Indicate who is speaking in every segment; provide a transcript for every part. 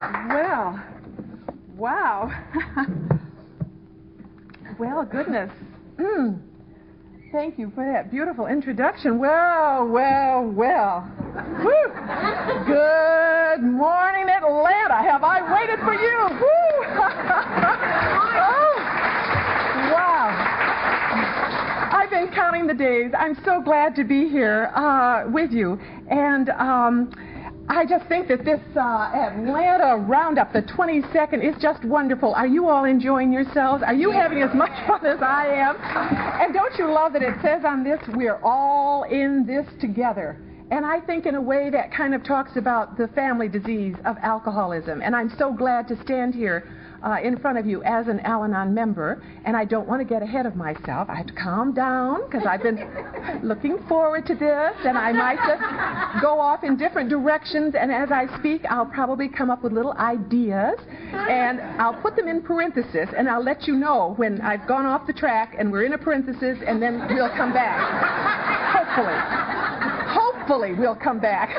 Speaker 1: Well, wow. Well, goodness. Thank you for that beautiful introduction. Well. Woo. Good morning, Atlanta. Have I waited for you? Woo. Oh, wow. I've been counting the days. I'm so glad to be here with you. And I just think that this Atlanta Roundup, the 22nd, is just wonderful. Are you all enjoying yourselves? Are you having as much fun as I am? And don't you love that it says on this, we're all in this together? And I think in a way that kind of talks about the family disease of alcoholism. And I'm so glad to stand here in front of you as an Al-Anon member, and I don't want to get ahead of myself. I have to calm down because I've been looking forward to this, and I might just go off in different directions, and as I speak, I'll probably come up with little ideas, and I'll put them in parentheses, and I'll let you know when I've gone off the track, and we're in a parenthesis, and then we'll come back. Hopefully we'll come back.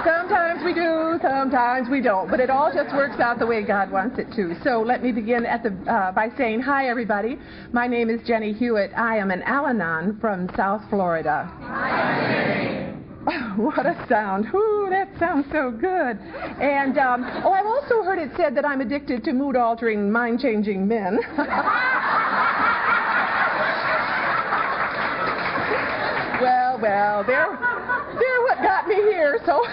Speaker 1: Sometimes we do, sometimes we don't, but it all just works out the way God wants it to. So let me begin by saying, hi, everybody. My name is Jennie Hewitt. I am an Al-Anon from South Florida. Hi. What a sound. Ooh, that sounds so good. And, I've also heard it said that I'm addicted to mood-altering, mind-changing men. Well, they're what got me here, so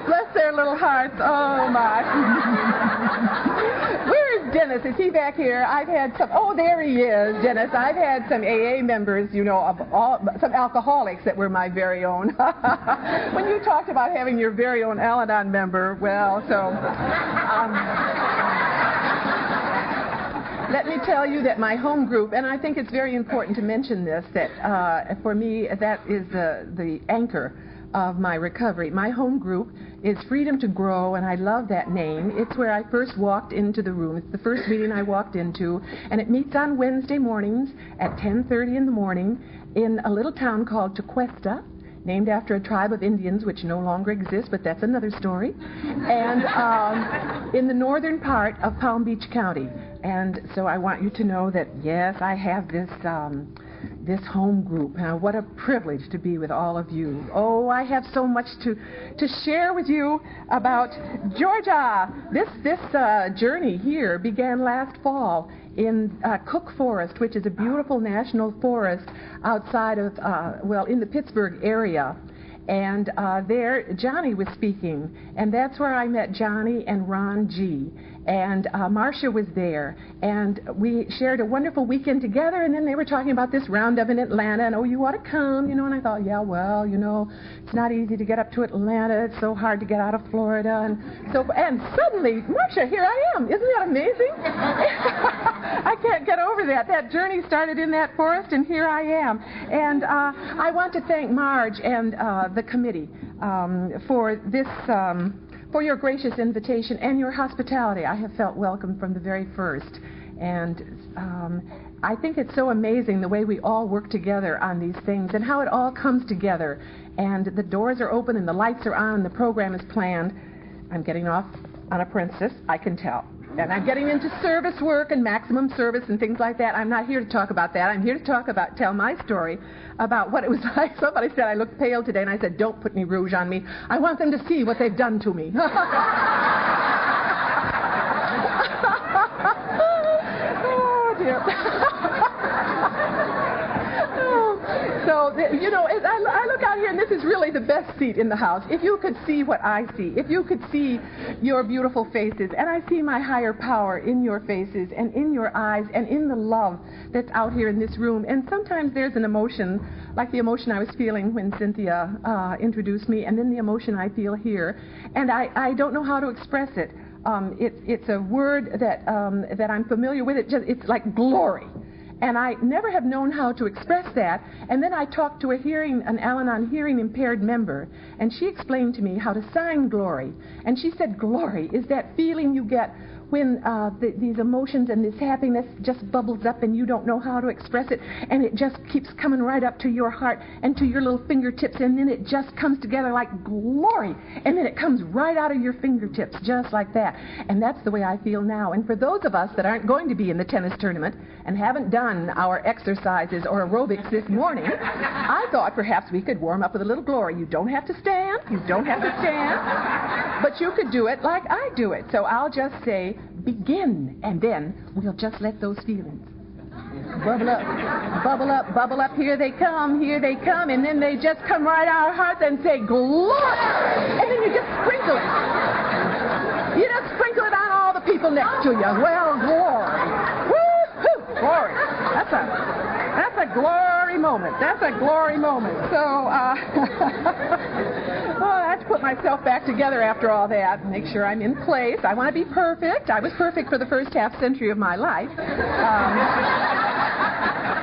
Speaker 1: bless their little hearts. Oh, my. Where is Dennis? Is he back here? I've had some, there he is, Dennis. I've had some AA members, some alcoholics that were my very own. When you talked about having your very own Al-Anon member, well, so... Let me tell you that my home group, and I think it's very important to mention this, that for me, that is the anchor of my recovery. My home group is Freedom to Grow, and I love that name. It's where I first walked into the room. It's the first meeting I walked into, and it meets on Wednesday mornings at 10:30 in the morning in a little town called Tequesta, named after a tribe of Indians which no longer exists, but that's another story, and in the northern part of Palm Beach County. And so I want you to know that, yes, I have this home group. What a privilege to be with all of you. Oh, I have so much to share with you about Georgia. This journey here began last fall in Cook Forest, which is a beautiful national forest outside of, in the Pittsburgh area. And there, Johnny was speaking, and that's where I met Johnny and Ron G. And Marcia was there, and we shared a wonderful weekend together, and then they were talking about this roundup in Atlanta, and you ought to come, and I thought, yeah, well, it's not easy to get up to Atlanta, it's so hard to get out of Florida, and suddenly, Marcia, here I am. Isn't that amazing? I can't get over that. That journey started in that forest, and here I am. And I want to thank Marge and the committee for this, for your gracious invitation and your hospitality. I have felt welcome from the very first. And I think it's so amazing the way we all work together on these things and how it all comes together. And the doors are open and the lights are on and the program is planned. I'm getting off on a princess, I can tell. And I'm getting into service work and maximum service and things like that. I'm not here to talk about that. I'm here to tell my story about what it was like. Somebody said I looked pale today, and I said, don't put any rouge on me. I want them to see what they've done to me. Oh, dear. So, as I look out here, and this is really the best seat in the house. If you could see what I see, if you could see your beautiful faces, and I see my higher power in your faces and in your eyes and in the love that's out here in this room. And sometimes there's an emotion, like the emotion I was feeling when Cynthia introduced me, and then the emotion I feel here. And I don't know how to express it. It's a word that I'm familiar with. It's like glory. And I never have known how to express that. And then I talked to an Al-Anon hearing impaired member, and she explained to me how to sign glory. And she said glory is that feeling you get when these emotions and this happiness just bubbles up and you don't know how to express it, and it just keeps coming right up to your heart and to your little fingertips, and then it just comes together like glory, and then it comes right out of your fingertips just like that. And that's the way I feel now. And for those of us that aren't going to be in the tennis tournament and haven't done our exercises or aerobics this morning, I thought perhaps we could warm up with a little glory. You don't have to stand. You don't have to stand. But you could do it like I do it. So I'll just say, begin, and then we'll just let those feelings bubble up, bubble up, bubble up. Here they come, and then they just come right out of our hearts and say, glory! And then you just sprinkle it. You just sprinkle it on all the people next to you. Well, glory. Woo-hoo! Glory. That's a glory moment. That's a glory moment. So, I have to put myself back together after all that and make sure I'm in place. I want to be perfect. I was perfect for the first half century of my life.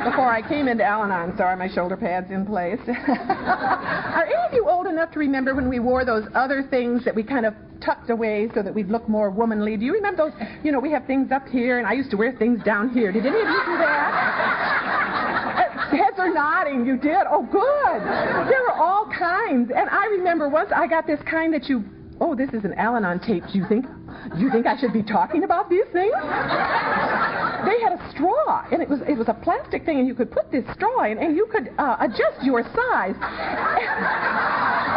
Speaker 1: Before I came into Al-Anon, so are my shoulder pads in place? Are any of you old enough to remember when we wore those other things that we kind of tucked away so that we'd look more womanly? Do you remember those? You know, we have things up here, and I used to wear things down here. Did any of you do that? Heads are nodding. You did? Oh, good. There were all kinds. And I remember once I got this kind that you... Oh, this is an Al-Anon tape. Do you think I should be talking about these things? They had a straw, and it was a plastic thing, and you could put this straw in, and you could adjust your size.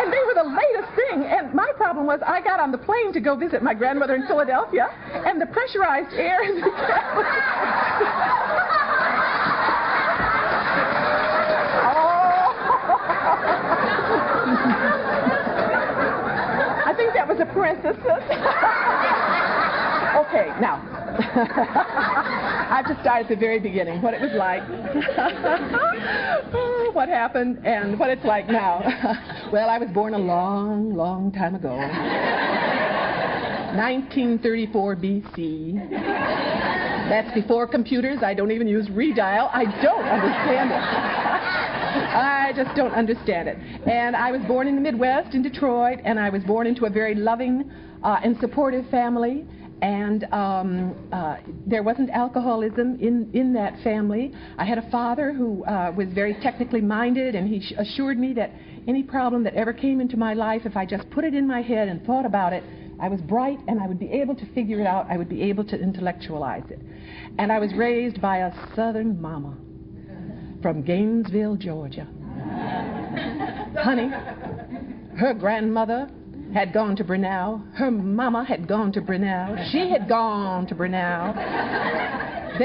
Speaker 1: And they were the latest thing. And my problem was I got on the plane to go visit my grandmother in Philadelphia, and the pressurized air in the cabin. I think that was a parenthesis. Okay, now, I have to start at the very beginning, what it was like, what happened, and what it's like now. Well, I was born a long, long time ago. 1934 B.C. That's before computers. I don't even use redial. I don't understand it. I just don't understand it. And I was born in the Midwest, in Detroit, and I was born into a very loving and supportive family. And there wasn't alcoholism in that family. I had a father who was very technically minded, and he assured me that any problem that ever came into my life, if I just put it in my head and thought about it, I was bright and I would be able to figure it out. I would be able to intellectualize it. And I was raised by a Southern mama from Gainesville, Georgia. Honey, her grandmother had gone to Brunel. Her mama had gone to Brunel. She had gone to Brunel.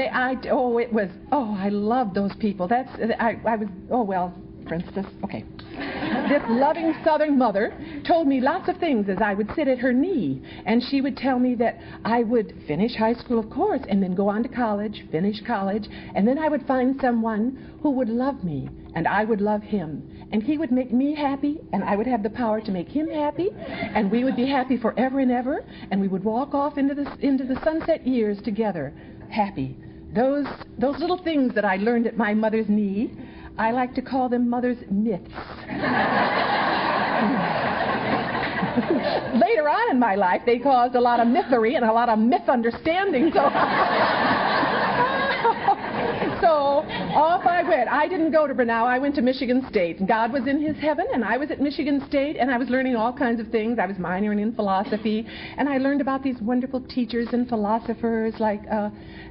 Speaker 1: I loved those people. For instance, okay. This loving Southern mother told me lots of things as I would sit at her knee, and she would tell me that I would finish high school, of course, and then go on to college, finish college, and then I would find someone who would love me, and I would love him, and he would make me happy, and I would have the power to make him happy, and we would be happy forever and ever, and we would walk off into the sunset years together, happy. Those little things that I learned at my mother's knee, I like to call them mother's myths. Later on in my life, they caused a lot of mythery and a lot of misunderstanding. So off I went. I didn't go to Brunel. I went to Michigan State. God was in his heaven, and I was at Michigan State, and I was learning all kinds of things. I was minoring in philosophy, and I learned about these wonderful teachers and philosophers like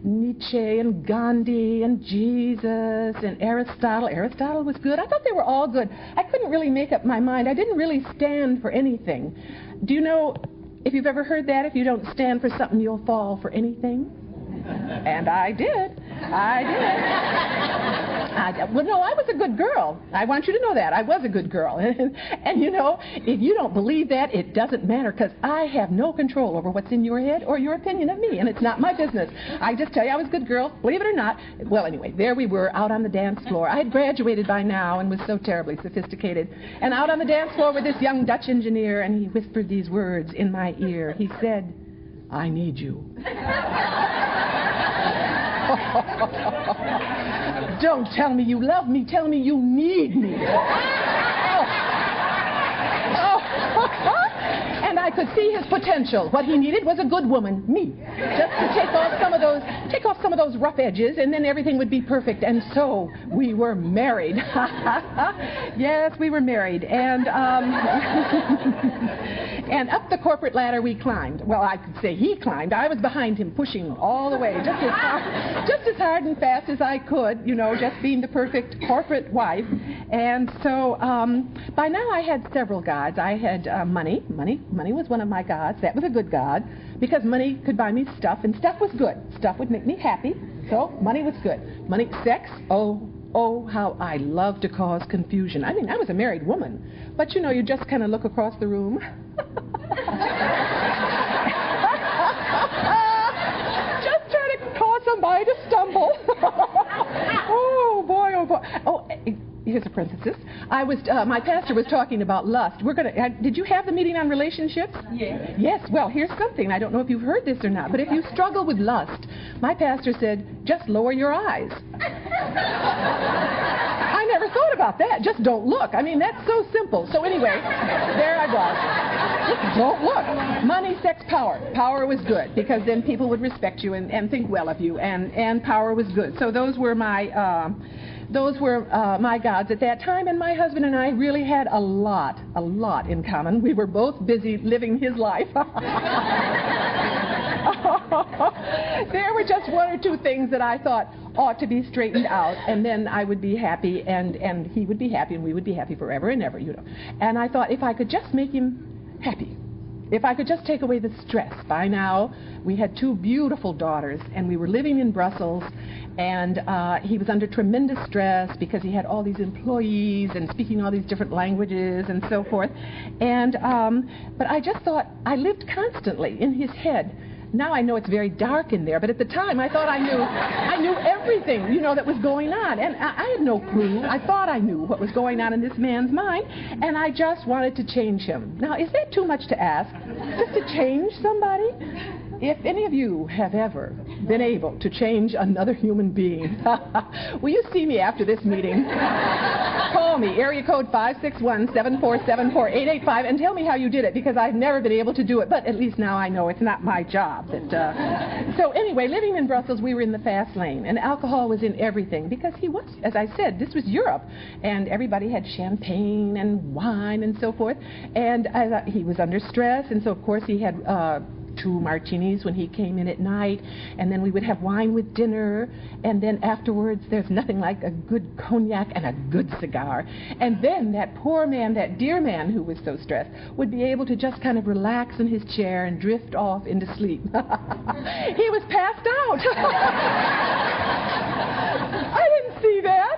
Speaker 1: Nietzsche and Gandhi and Jesus and Aristotle. Aristotle was good. I thought they were all good. I couldn't really make up my mind. I didn't really stand for anything. Do you know, if you've ever heard that, if you don't stand for something, you'll fall for anything? And I did. Well, no, I was a good girl. I want you to know that. I was a good girl. And you know, if you don't believe that, it doesn't matter, because I have no control over what's in your head or your opinion of me, and it's not my business. I just tell you I was a good girl, believe it or not. Well, anyway, there we were out on the dance floor. I had graduated by now and was so terribly sophisticated. And out on the dance floor with this young Dutch engineer, and he whispered these words in my ear. He said, "I need you." Don't tell me you love me. Tell me you need me. And I could see his potential. What he needed was a good woman, me, just to take off some of those rough edges, and then everything would be perfect. And so we were married. Yes, we were married, and and up the corporate ladder we climbed. Well, I could say he climbed. I was behind him, pushing all the way, just as hard and fast as I could, just being the perfect corporate wife. And so by now I had several gods. I had money. Money was one of my gods. That was a good god, because money could buy me stuff, and stuff was good. Stuff would make me happy, so money was good. Money, sex, oh, how I love to cause confusion. I mean, I was a married woman, but you just kind of look across the room. Just trying to cause somebody to stumble. Oh, boy. Oh, here's a parenthesis. My pastor was talking about lust. Did you have the meeting on relationships?
Speaker 2: Yes.
Speaker 1: Yes. Well, here's something. I don't know if you've heard this or not, but if you struggle with lust, my pastor said, just lower your eyes. I never thought about that. Just don't look. I mean, that's so simple. So anyway, there I was. Just don't look. Money, sex, power. Power was good, because then people would respect you and think well of you, and power was good. So those were my gods at that time, and my husband and I really had a lot in common. We were both busy living his life. There were just one or two things that I thought ought to be straightened out, and then I would be happy, and he would be happy, and we would be happy forever and ever, And I thought, if I could just make him happy, if I could just take away the stress. By now, we had two beautiful daughters, and we were living in Brussels, and he was under tremendous stress because he had all these employees and speaking all these different languages and so forth. And but I just thought, I lived constantly in his head. Now I know it's very dark in there, but at the time I thought I knew everything, that was going on. And I had no clue. I thought I knew what was going on in this man's mind, and I just wanted to change him. Now, is that too much to ask? Just to change somebody? If any of you have ever been able to change another human being, will you see me after this meeting? Call me, area code 561-747-4885, and tell me how you did it, because I've never been able to do it, but at least now I know it's not my job. So anyway, living in Brussels, we were in the fast lane, and alcohol was in everything, because he was, as I said, this was Europe, and everybody had champagne and wine and so forth, and he was under stress, and so of course he had 2 martinis when he came in at night, and then we would have wine with dinner, and then afterwards there's nothing like a good cognac and a good cigar. And then that poor man, that dear man who was so stressed, would be able to just kind of relax in his chair and drift off into sleep. He was passed out. I didn't see that.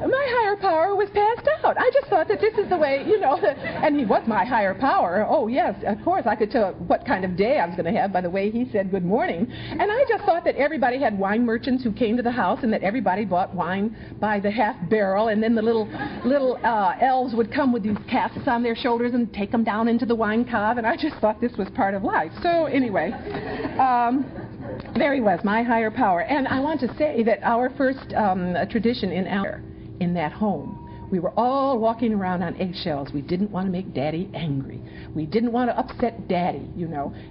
Speaker 1: My higher power was passed out. I just thought that this is the way, and he was my higher power. Oh, yes, of course. I could tell what kind of day I was going to have by the way he said good morning. And I just thought that everybody had wine merchants who came to the house, and that everybody bought wine by the half barrel, and then the little elves would come with these casks on their shoulders and take them down into the wine cave, and I just thought this was part of life. So anyway, there he was, my higher power. And I want to say that our first tradition in that home, we were all walking around on eggshells. We didn't want to make Daddy angry. We didn't want to upset Daddy,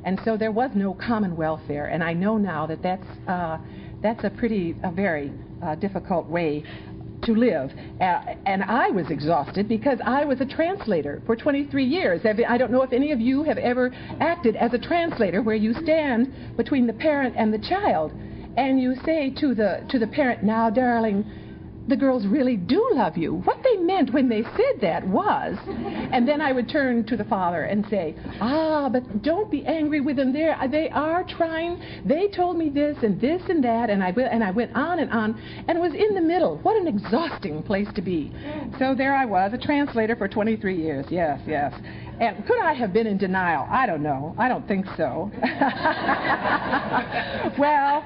Speaker 1: And so there was no common welfare. And I know now that that's a very difficult way to live. And I was exhausted because I was a translator for 23 years. I don't know if any of you have ever acted as a translator, where you stand between the parent and the child, and you say to the parent, now, darling, the girls really do love you. What they meant when they said that was, and then I would turn to the father and say, but don't be angry with them. They are trying. They told me this and that, and I went on, and it was in the middle. What an exhausting place to be. So there I was, a translator for 23 years. Yes. And could I have been in denial? I don't know. I don't think so. Well,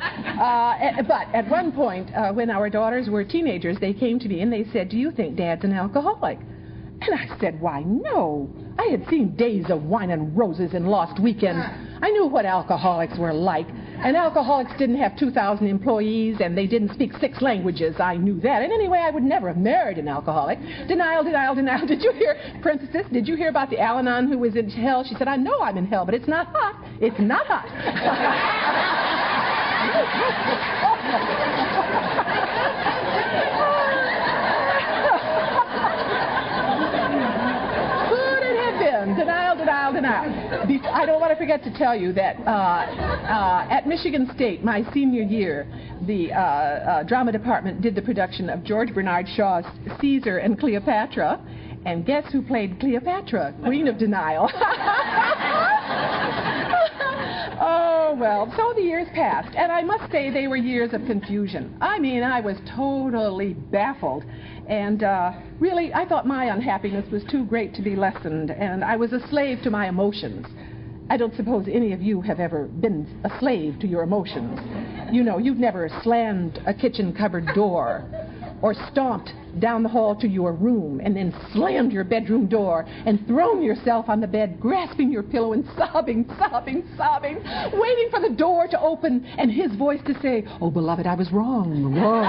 Speaker 1: but at one point, when our daughters were teenagers, they came to me and they said, do you think Dad's an alcoholic? And I said, why, no. I had seen Days of Wine and Roses and Lost Weekends. I knew what alcoholics were like. And alcoholics didn't have 2,000 employees, and they didn't speak 6 languages. I knew that. And anyway, I would never have married an alcoholic. Denial, denial, denial. Did you hear, parenthesis, did you hear about the Al-Anon who was in hell? She said, I know I'm in hell, but it's not hot. It's not hot. Denial, denial, denial. I don't want to forget to tell you that at Michigan State, my senior year, the drama department did the production of George Bernard Shaw's Caesar and Cleopatra. And guess who played Cleopatra? Queen of Denial. Oh, well, so the years passed, and I must say they were years of confusion. I mean, I was totally baffled, and really, I thought my unhappiness was too great to be lessened, and I was a slave to my emotions. I don't suppose any of you have ever been a slave to your emotions. You know, you've never slammed a kitchen cupboard door, or stomped down the hall to your room and then slammed your bedroom door and thrown yourself on the bed, grasping your pillow and sobbing, sobbing, sobbing, waiting for the door to open and his voice to say, oh, beloved, I was wrong, wrong.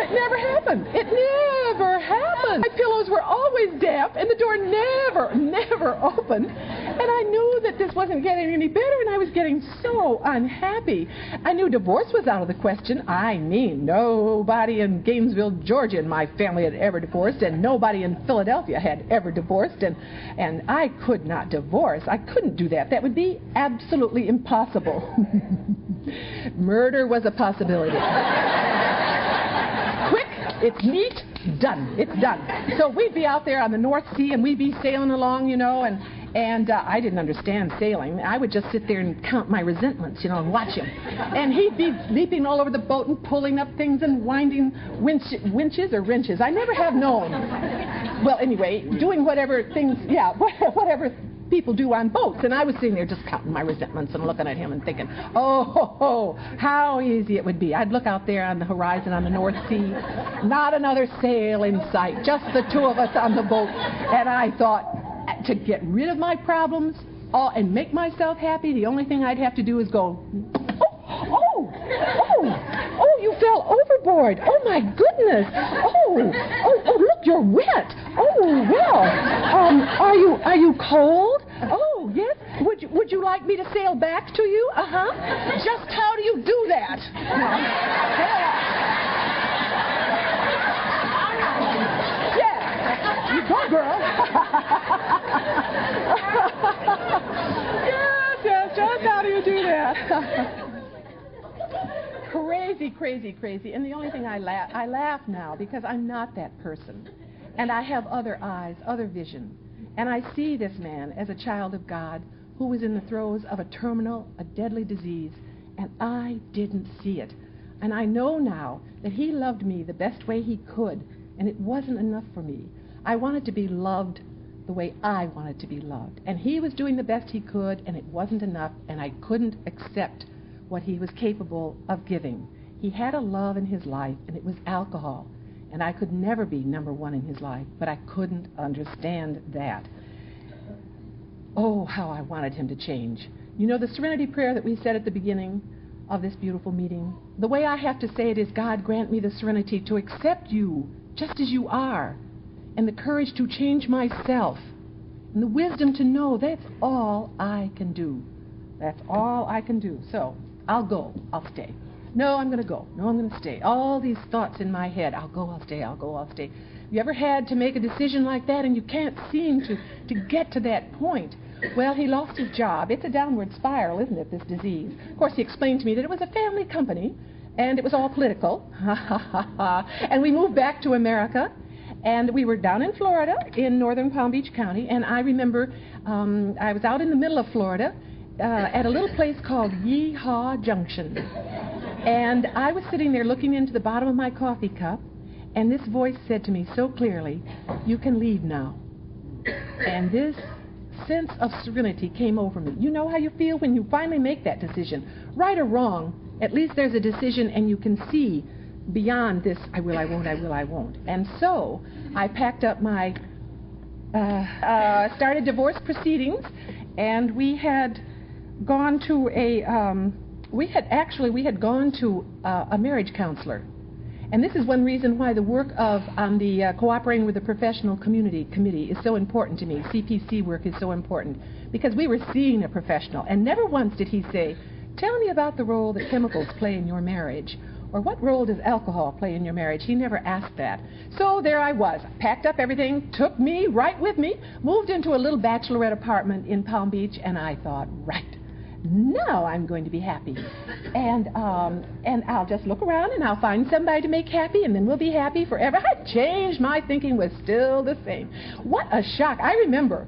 Speaker 1: It never happened. It never happened. My pillows were always damp, and the door never opened. And I knew that this wasn't getting any better, and I was getting so unhappy. I knew divorce was out of the question. I mean, nobody in Gainesville, Georgia in my family had ever divorced, and nobody in Philadelphia had ever divorced, and I could not divorce. I couldn't do that. That would be absolutely impossible. Murder was a possibility. Quick, it's neat, done. It's done. So we'd be out there on the North Sea, and we'd be sailing along, you know, and I didn't understand sailing. I would just sit there and count my resentments, you know, and watch him. And he'd be leaping all over the boat and pulling up things and winding winches or wrenches. I never have known. Well, anyway, doing whatever things, whatever people do on boats. And I was sitting there just counting my resentments and looking at him and thinking, oh, how easy it would be. I'd look out there on the horizon on the North Sea, not another sail in sight, just the two of us on the boat. And I thought, to get rid of my problems and make myself happy, the only thing I'd have to do is go, oh, you fell overboard. Oh, my goodness. Oh, look, you're wet. Oh, well, are you cold? Oh, yes. Would you like me to sail back to you? Uh-huh. Just how do you do that? You go, girl. yes, just how do you do that? Crazy. And the only thing I laugh now because I'm not that person. And I have other eyes, other vision. And I see this man as a child of God who was in the throes of a deadly disease, and I didn't see it. And I know now that he loved me the best way he could, and it wasn't enough for me. I wanted to be loved the way I wanted to be loved. And he was doing the best he could, and it wasn't enough, and I couldn't accept what he was capable of giving. He had a love in his life, and it was alcohol. And I could never be number one in his life, but I couldn't understand that. Oh, how I wanted him to change. You know the serenity prayer that we said at the beginning of this beautiful meeting? The way I have to say it is, God, grant me the serenity to accept you just as you are, and the courage to change myself, and the wisdom to know that's all I can do. That's all I can do. So, I'll go, I'll stay. No, I'm going to go. No, I'm going to stay. All these thoughts in my head, I'll go, I'll stay, I'll go, I'll stay. You ever had to make a decision like that and you can't seem to get to that point? Well, he lost his job. It's a downward spiral, isn't it, this disease? Of course, he explained to me that it was a family company, and it was all political. And we moved back to America. And we were down in Florida, in northern Palm Beach County, and I remember I was out in the middle of Florida at a little place called Yeehaw Junction. And I was sitting there looking into the bottom of my coffee cup, and this voice said to me so clearly, you can leave now. And this sense of serenity came over me. You know how you feel when you finally make that decision. Right or wrong, at least there's a decision, and you can see beyond this, I will, I won't, I will, I won't. And so I packed up my, started divorce proceedings, and we had gone to we had gone to a marriage counselor. And this is one reason why the work on the Cooperating with the Professional Community Committee is so important to me. CPC work is so important, because we were seeing a professional, and never once did he say, tell me about the role that chemicals play in your marriage, or what role does alcohol play in your marriage. He never asked that. So there I was, packed up everything, took me right with me, moved into a little bachelorette apartment in Palm Beach, and I thought, right, now I'm going to be happy. And I'll just look around and I'll find somebody to make happy, and then we'll be happy forever. I changed. My thinking was still the same. What a shock. I remember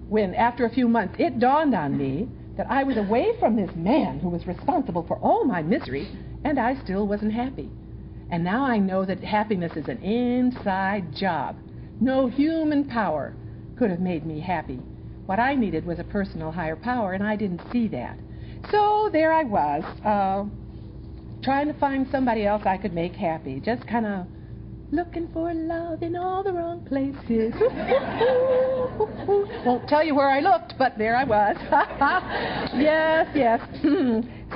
Speaker 1: when, after a few months, it dawned on me that I was away from this man who was responsible for all my misery, and I still wasn't happy. And now I know that happiness is an inside job. No human power could have made me happy. What I needed was a personal higher power, and I didn't see that. So there I was, trying to find somebody else I could make happy, just kind of looking for love in all the wrong places. Won't tell you where I looked, but there I was. Yes, yes.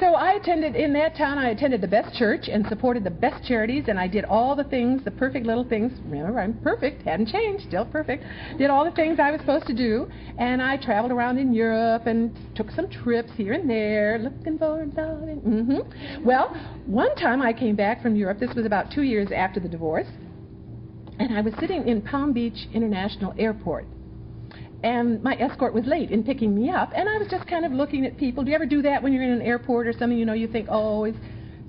Speaker 1: So I attended, in that town, I attended the best church and supported the best charities, and I did all the things, the perfect little things. Remember, I'm perfect, hadn't changed, still perfect. Did all the things I was supposed to do, and I traveled around in Europe and took some trips here and there, looking for love. Well, one time I came back from Europe, this was about 2 years after the divorce, and I was sitting in Palm Beach International Airport. And my escort was late in picking me up, and I was just kind of looking at people. Do you ever do that when you're in an airport or something? You know, you think, oh, is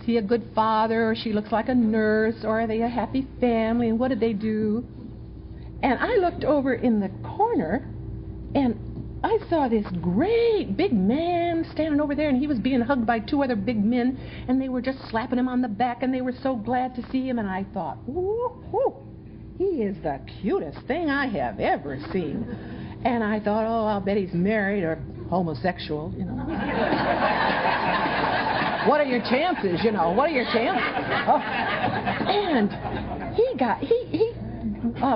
Speaker 1: he a good father, or she looks like a nurse, or are they a happy family, and what did they do? And I looked over in the corner, and I saw this great big man standing over there, and he was being hugged by 2 other big men, and they were just slapping him on the back, and they were so glad to see him, and I thought, woo, he is the cutest thing I have ever seen. And I thought, oh, I'll bet he's married or homosexual, you know. What are your chances, you know? What are your chances? Oh. And he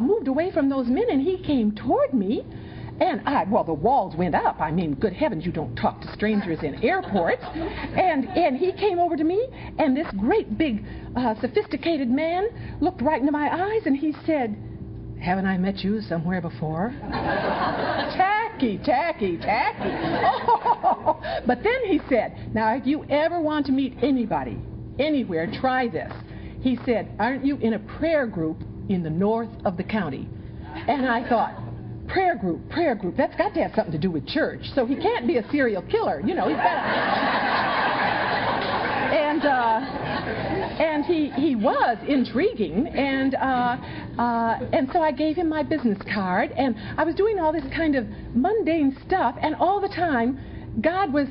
Speaker 1: moved away from those men, and he came toward me. And well, the walls went up. I mean, good heavens, you don't talk to strangers in airports. And he came over to me, and this great big sophisticated man looked right into my eyes, and he said, haven't I met you somewhere before? Tacky. Oh. But then he said, now if you ever want to meet anybody, anywhere, try this. He said, aren't you in a prayer group in the north of the county? And I thought, prayer group, that's got to have something to do with church. So he can't be a serial killer, you know, he's got and he was intriguing, and so I gave him my business card, and I was doing all this kind of mundane stuff, and all the time God was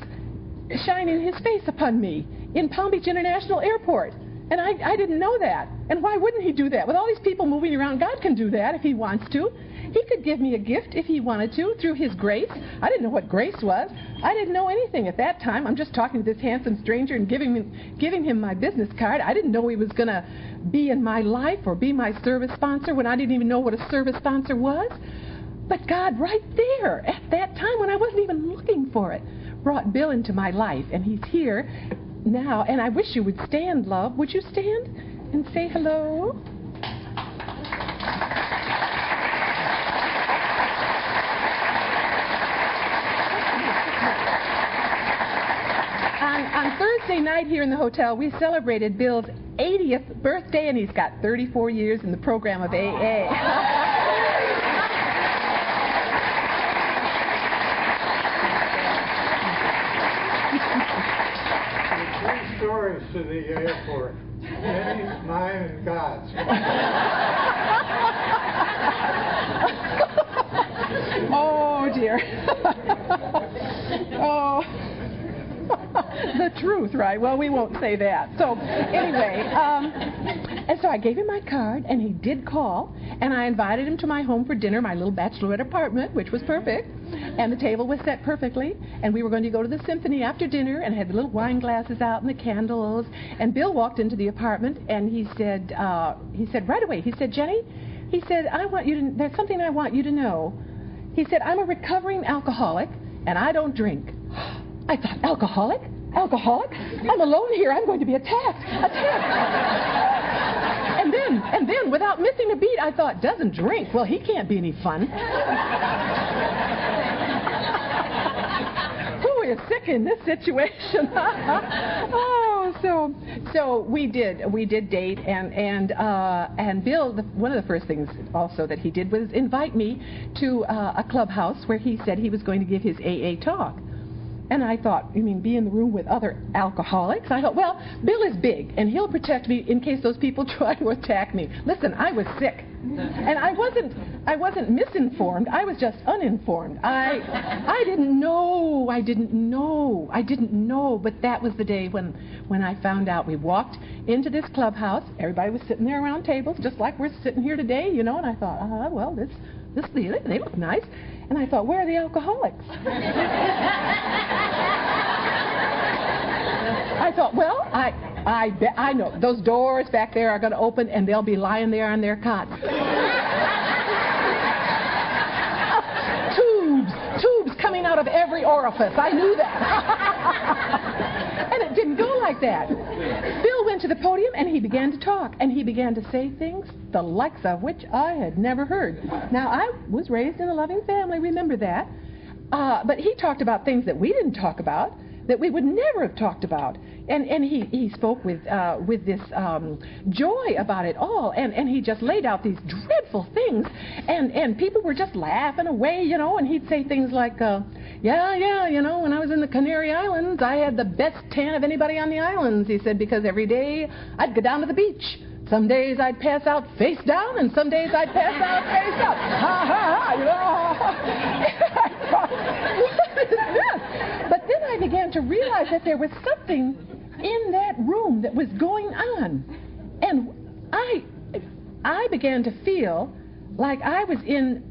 Speaker 1: shining his face upon me in Palm Beach International Airport, and I didn't know that. And why wouldn't he do that? With all these people moving around, God can do that if he wants to. He could give me a gift if he wanted to, through his grace. I didn't know what grace was. I didn't know anything at that time. I'm just talking to this handsome stranger and giving him my business card. I didn't know he was going to be in my life or be my service sponsor when I didn't even know what a service sponsor was. But God, right there, at that time when I wasn't even looking for it, brought Bill into my life, and he's here now. And I wish you would stand, love. Would you stand and say hello? On Thursday night here in the hotel, we celebrated Bill's 80th birthday, and he's got 34 years in the program of AA.
Speaker 2: Three stories to the airport. Jennie's, mine, and God's.
Speaker 1: Oh, dear. Oh. The truth, right? Well, we won't say that. So anyway, and so I gave him my card, and he did call, and I invited him to my home for dinner, my little bachelorette apartment, which was perfect, and the table was set perfectly, and we were going to go to the symphony after dinner, and had the little wine glasses out and the candles, and Bill walked into the apartment, and he said right away, he said, Jennie, he said, there's something I want you to know. He said, I'm a recovering alcoholic, and I don't drink. I thought, alcoholic? Alcoholic? I'm alone here. I'm going to be attacked. And then, without missing a beat, I thought, doesn't drink. Well, he can't be any fun. Who is sick in this situation? So we did date, and Bill, one of the first things also that he did was invite me to a clubhouse where he said he was going to give his AA talk. And I thought, you mean be in the room with other alcoholics? I thought, well, Bill is big, and he'll protect me in case those people try to attack me. Listen, I was sick. And I wasn't misinformed. I was just uninformed. I didn't know. But that was the day when I found out. We walked into this clubhouse. Everybody was sitting there around tables, just like we're sitting here today, you know. And I thought, well, they look nice. And I thought, where are the alcoholics? I thought, well, I know those doors back there are going to open, and they'll be lying there on their cots. Tubes coming out of every orifice. I knew that. And it didn't go like that. Bill went to the podium, and he began to talk, and he began to say things the likes of which I had never heard. Now, I was raised in a loving family, remember that. But he talked about things that we didn't talk about, that we would never have talked about. And he spoke with this joy about it all. And he just laid out these dreadful things. And people were just laughing away, you know. And he'd say things like, yeah, you know, when I was in the Canary Islands, I had the best tan of anybody on the islands, he said, because every day I'd go down to the beach. Some days I'd pass out face down, and some days I'd pass out face up. Ha, ha, ha, you know. I thought, what is this? But then I began to realize that there was something in that room that was going on. And I began to feel like I was in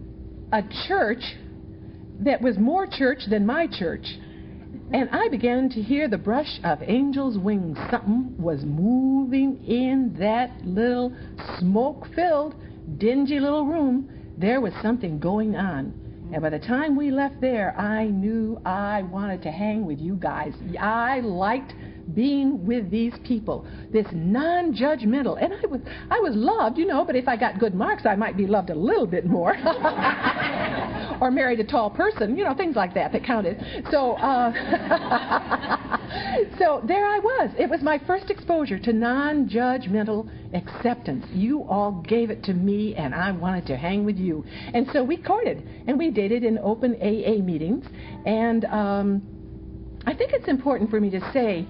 Speaker 1: a church that was more church than my church. And I began to hear the brush of angels' wings. Something was moving in that little smoke-filled, dingy little room. There was something going on. And by the time we left there, I knew I wanted to hang with you guys. I liked being with these people, this non-judgmental. And I was loved, you know, but if I got good marks, I might be loved a little bit more. Or married a tall person, you know, things like that counted. So, so there I was. It was my first exposure to non-judgmental acceptance. You all gave it to me, and I wanted to hang with you. And so we courted, and we dated in open AA meetings. And I think it's important for me to say,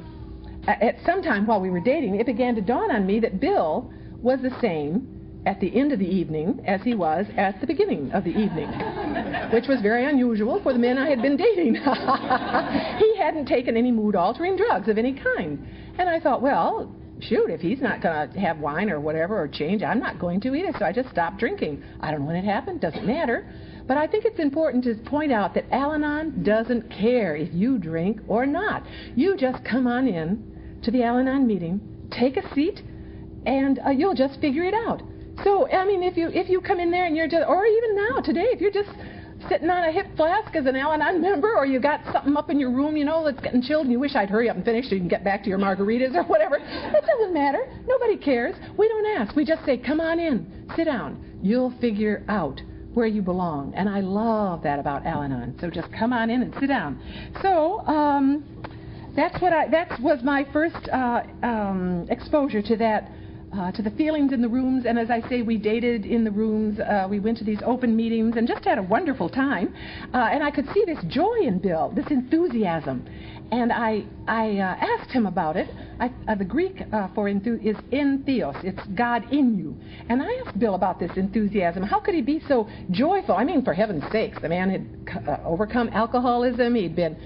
Speaker 1: at some time while we were dating, it began to dawn on me that Bill was the same at the end of the evening as he was at the beginning of the evening, which was very unusual for the men I had been dating. He hadn't taken any mood-altering drugs of any kind. And I thought, well, shoot, if he's not going to have wine or whatever or change, I'm not going to either. So I just stopped drinking. I don't know when it happened. Doesn't matter. But I think it's important to point out that Al-Anon doesn't care if you drink or not. You just come on in to the Al-Anon meeting, take a seat, and you'll just figure it out. So, I mean, if you come in there and you're just, or even now, today, if you're just sitting on a hip flask as an Al-Anon member, or you got something up in your room, you know, that's getting chilled, and you wish I'd hurry up and finish so you can get back to your margaritas or whatever, it doesn't matter. Nobody cares. We don't ask. We just say, come on in, sit down. You'll figure out where you belong. And I love that about Al-Anon. So just come on in and sit down. So, that was my first exposure to that, to the feelings in the rooms. And as I say, we dated in the rooms. We went to these open meetings and just had a wonderful time. And I could see this joy in Bill, this enthusiasm. And I asked him about it. The Greek for is entheos. It's God in you. And I asked Bill about this enthusiasm. How could he be so joyful? I mean, for heaven's sakes, the man had overcome alcoholism. He'd been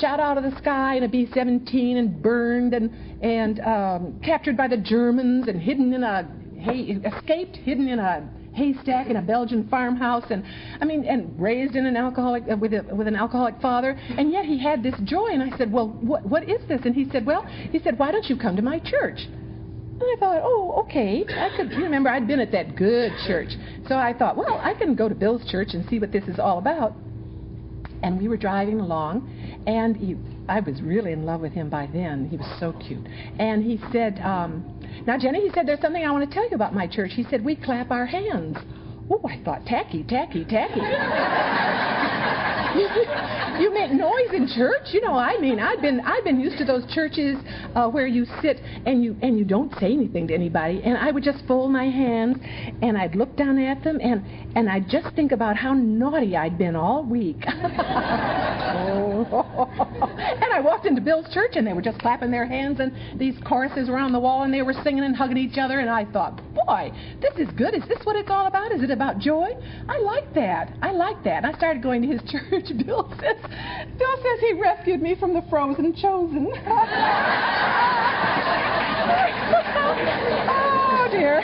Speaker 1: shot out of the sky in a B-17 and burned and captured by the Germans and escaped, hidden in a haystack in a Belgian farmhouse, and raised in an alcoholic with an alcoholic father, and yet he had this joy. And I said, well, what is this? And he said, why don't you come to my church? And I thought, oh, okay. Remember, I'd been at that good church, so I thought, well, I can go to Bill's church and see what this is all about. And we were driving along, and I was really in love with him by then. He was so cute. And he said, now, Jenny, he said, there's something I want to tell you about my church. He said, we clap our hands. Oh, I thought, tacky. You make noise in church? I've been used to those churches where you sit and you don't say anything to anybody. And I would just fold my hands and I'd look down at them and I'd just think about how naughty I'd been all week. And I walked into Bill's church and they were just clapping their hands and these choruses were on the wall and they were singing and hugging each other, and I thought, boy, this is good. Is this what it's all about? Is it about joy? I like that. And I started going to his church. Bill says he rescued me from the frozen chosen. Oh dear.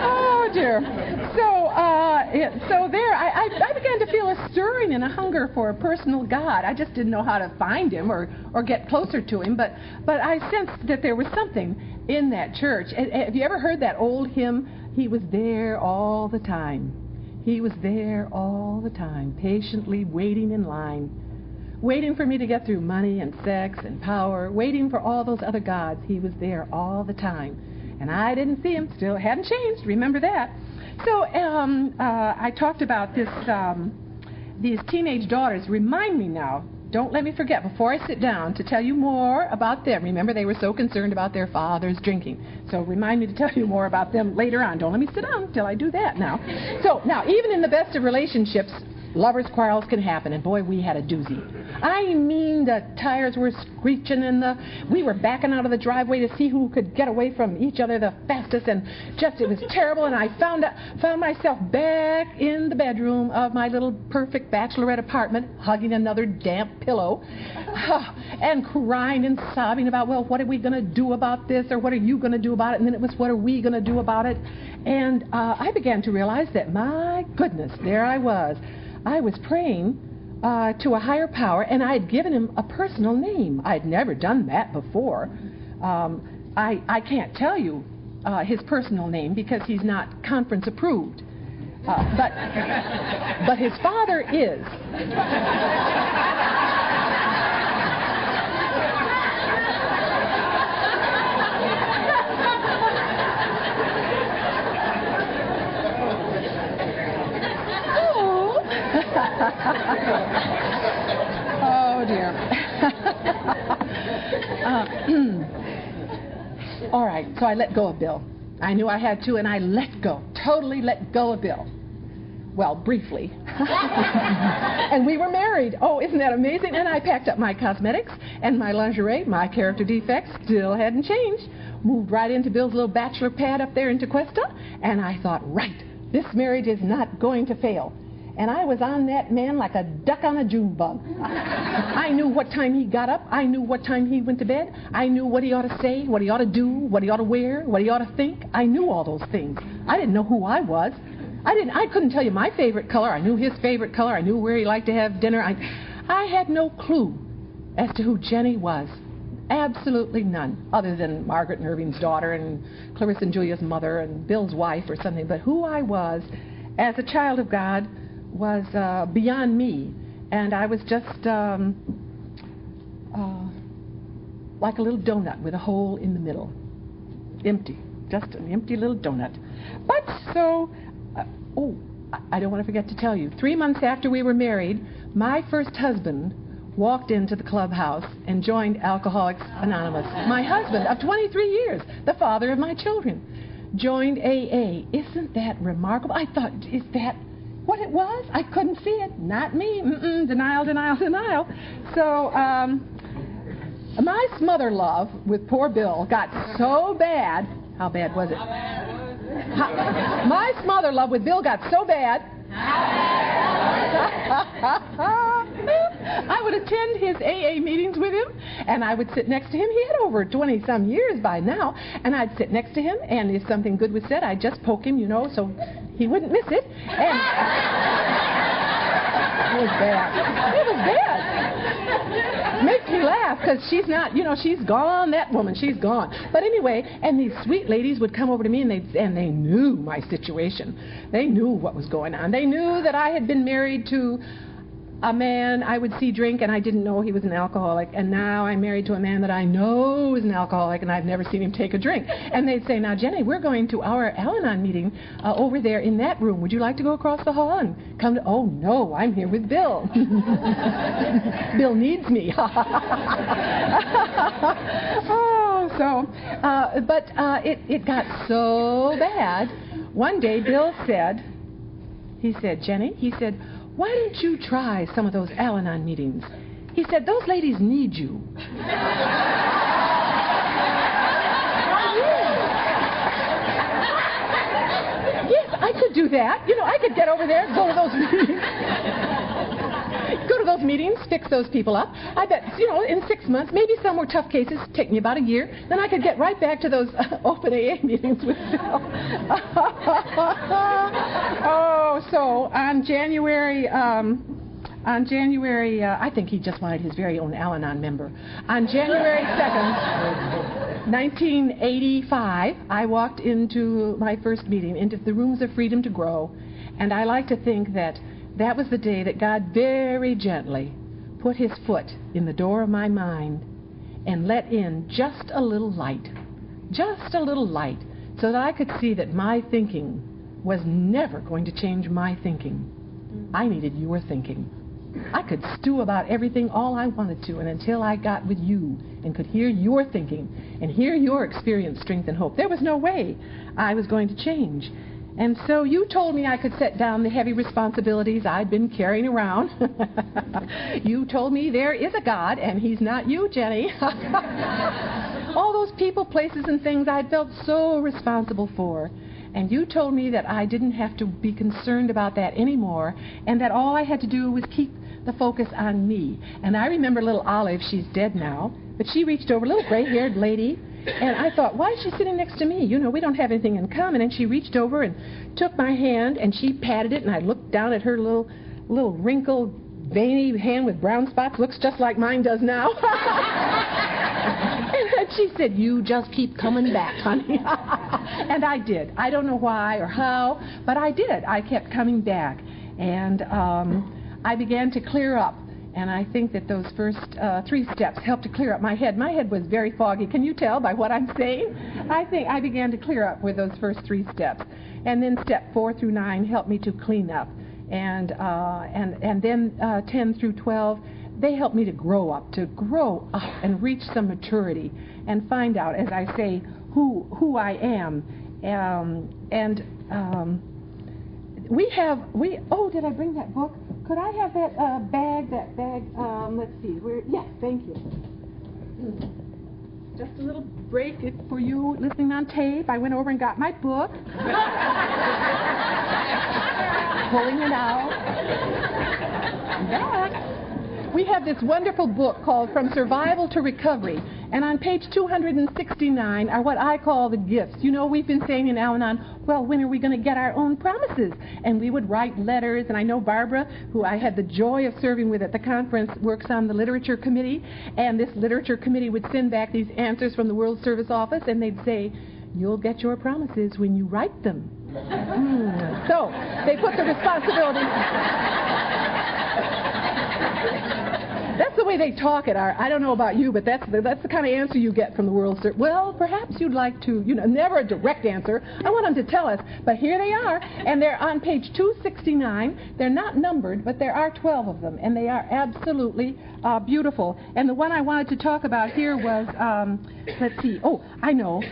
Speaker 1: Oh dear. So there, I began to feel a stirring and a hunger for a personal God. I just didn't know how to find him or get closer to him, but I sensed that there was something in that church. Have you ever heard that old hymn, He was there all the time? He was there all the time, patiently waiting in line, waiting for me to get through money and sex and power, waiting for all those other gods. He was there all the time. And I didn't see him. Still hadn't changed. Remember that. So I talked about these teenage daughters. Remind me now. Don't let me forget before I sit down to tell you more about them. Remember, they were so concerned about their fathers drinking. So remind me to tell you more about them later on. Don't let me sit down until I do that now. So now, even in the best of relationships, lovers' quarrels can happen, and boy, we had a doozy. I mean, the tires were screeching, and we were backing out of the driveway to see who could get away from each other the fastest, and it was terrible, and I found myself back in the bedroom of my little perfect bachelorette apartment, hugging another damp pillow, and crying and sobbing about, well, what are we going to do about this, or what are you going to do about it, and then it was, what are we going to do about it, and I began to realize that, my goodness, there I was praying to a higher power, and I had given him a personal name. I had never done that before. I can't tell you his personal name because he's not conference approved. But his father is. Oh dear. All right, so I let go of Bill. I knew I had to, and I totally let go of Bill. Well, briefly. And we were married. Oh, isn't that amazing? And I packed up my cosmetics and my lingerie. My character defects still hadn't changed. Moved right into Bill's little bachelor pad up there in Tequesta, and I thought, right, this marriage is not going to fail. And I was on that man like a duck on a June bug. I knew what time he got up. I knew what time he went to bed. I knew what he ought to say, what he ought to do, what he ought to wear, what he ought to think. I knew all those things. I didn't know who I was. I couldn't tell you my favorite color. I knew his favorite color. I knew where he liked to have dinner. I had no clue as to who Jennie was. Absolutely none, other than Margaret and Irving's daughter and Clarissa and Julia's mother and Bill's wife or something. But who I was as a child of God was beyond me, and I was just like a little donut with a hole in the middle, empty, just an empty little donut. But so, I don't want to forget to tell you, 3 months after we were married, my first husband walked into the clubhouse and joined Alcoholics Anonymous. My husband of 23 years, the father of my children, joined AA. Isn't that remarkable? I thought, is that what it was? I couldn't see it. Not me. Denial. So my smother love with poor Bill got so bad. How bad was it? My smother love with Bill got so bad. I would attend his AA meetings with him, and I would sit next to him. He had over 20-some years by now, and I'd sit next to him, and if something good was said, I'd just poke him, so he wouldn't miss it. And it was bad. It was bad. Makes me laugh, because she's not, she's gone, that woman, she's gone. But anyway, and these sweet ladies would come over to me, and they knew my situation. They knew what was going on. They knew that I had been married to a man I would see drink, and I didn't know he was an alcoholic. And now I'm married to a man that I know is an alcoholic, and I've never seen him take a drink. And they'd say, now, Jenny, we're going to our Al-Anon meeting over there in that room. Would you like to go across the hall and come to... Oh, no, I'm here with Bill. Bill needs me. It got so bad. One day, Bill said, Jenny, why don't you try some of those Al-Anon meetings? He said, those ladies need you. Yes, I could do that. I could get over there, go to those meetings. Go to those meetings, fix those people up. I bet, in 6 months, maybe some were tough cases, take me about a year, then I could get right back to those open AA meetings with Bill. So on January, I think he just wanted his very own Al-Anon member. On January 2nd, 1985, I walked into my first meeting, into the Rooms of Freedom to Grow, and I like to think that was the day that God very gently put his foot in the door of my mind and let in just a little light, so that I could see that my thinking was never going to change my thinking. I needed your thinking. I could stew about everything all I wanted to, and until I got with you and could hear your thinking and hear your experience, strength, and hope, there was no way I was going to change. And so you told me I could set down the heavy responsibilities I'd been carrying around. You told me there is a God, and he's not you, Jenny. All those people, places, and things I'd felt so responsible for. And you told me that I didn't have to be concerned about that anymore, and that all I had to do was keep the focus on me. And I remember little Olive, she's dead now, but she reached over, a little gray-haired lady, and I thought, why is she sitting next to me? We don't have anything in common. And she reached over and took my hand, and she patted it, and I looked down at her little wrinkled, veiny hand with brown spots, looks just like mine does now. And she said, you just keep coming back, honey. And I did. I don't know why or how, but I did. I kept coming back. And I began to clear up. And I think that those first 3 steps helped to clear up my head. My head was very foggy. Can you tell by what I'm saying? I think I began to clear up with those first 3 steps. And then step 4 through 9 helped me to clean up. And then 10 through 12, they helped me to grow up and reach some maturity and find out, as I say, who I am. Oh, did I bring that book? Could I have that bag, let's see, yes, thank you. Just a little break for you listening on tape. I went over and got my book. Pulling it out. Back. We have this wonderful book called From Survival to Recovery. And on page 269 are what I call the gifts. We've been saying in Al-Anon, well, when are we going to get our own promises? And we would write letters. And I know Barbara, who I had the joy of serving with at the conference, works on the literature committee. And this literature committee would send back these answers from the World Service Office, and they'd say, you'll get your promises when you write them. So they put the responsibility... That's the way they talk at our, I don't know about you, but that's the kind of answer you get from the World Service. Well, perhaps you'd like to, never a direct answer. I want them to tell us. But here they are, and they're on page 269. They're not numbered, but there are 12 of them, and they are absolutely beautiful. And the one I wanted to talk about here was, let's see. Oh, I know.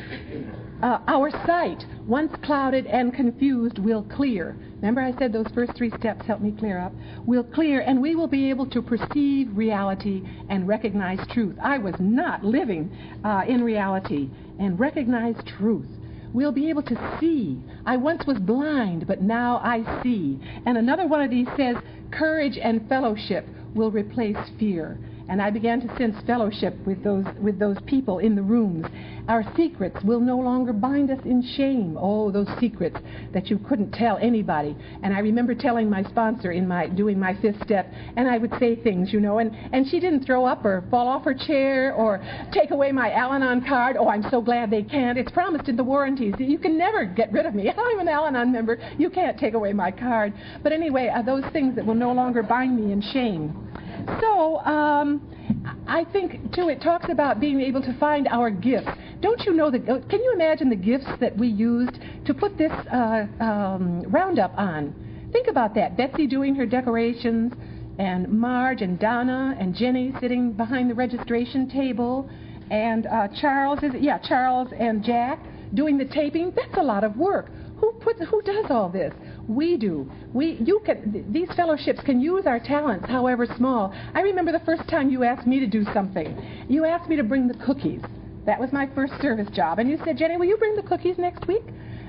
Speaker 1: Our sight, once clouded and confused, will clear. Remember I said those first 3 steps help me clear up? Will clear, and we will be able to perceive reality and recognize truth. I was not living in reality, and recognize truth. We'll be able to see. I once was blind, but now I see. And another one of these says, courage and fellowship will replace fear. And I began to sense fellowship with those people in the rooms. Our secrets will no longer bind us in shame. Oh, those secrets that you couldn't tell anybody. And I remember telling my sponsor in doing my 5th step, and I would say things, you know, and she didn't throw up or fall off her chair or take away my Al-Anon card. Oh, I'm so glad they can't. It's promised in the warranties. You can never get rid of me. I'm an Al-Anon member. You can't take away my card. But anyway, those things that will no longer bind me in shame. So, I think, too, it talks about being able to find our gifts. Don't you know can you imagine the gifts that we used to put this roundup on? Think about that. Betsy doing her decorations, and Marge and Donna and Jenny sitting behind the registration table, and Charles and Jack doing the taping. That's a lot of work. Who does all this? We do. These fellowships can use our talents, however small. I remember the first time you asked me to do something. You asked me to bring the cookies. That was my first service job. And you said, Jenny, will you bring the cookies next week?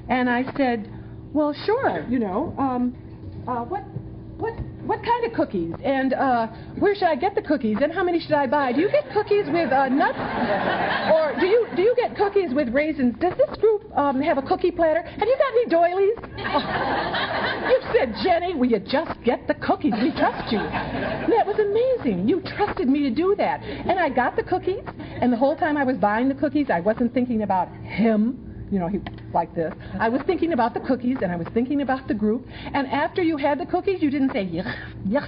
Speaker 1: And I said, well, sure, you know. What kind of cookies? And where should I get the cookies? And how many should I buy? Do you get cookies with nuts? Or do you get cookies with raisins? Does this group have a cookie platter? Have you got any doilies? Oh. You said, Jenny, will you just get the cookies? We trust you. And that was amazing. You trusted me to do that. And I got the cookies, and the whole time I was buying the cookies, I wasn't thinking about him. You know, like this. I was thinking about the cookies, and I was thinking about the group. And after you had the cookies, you didn't say, yuck, yuck.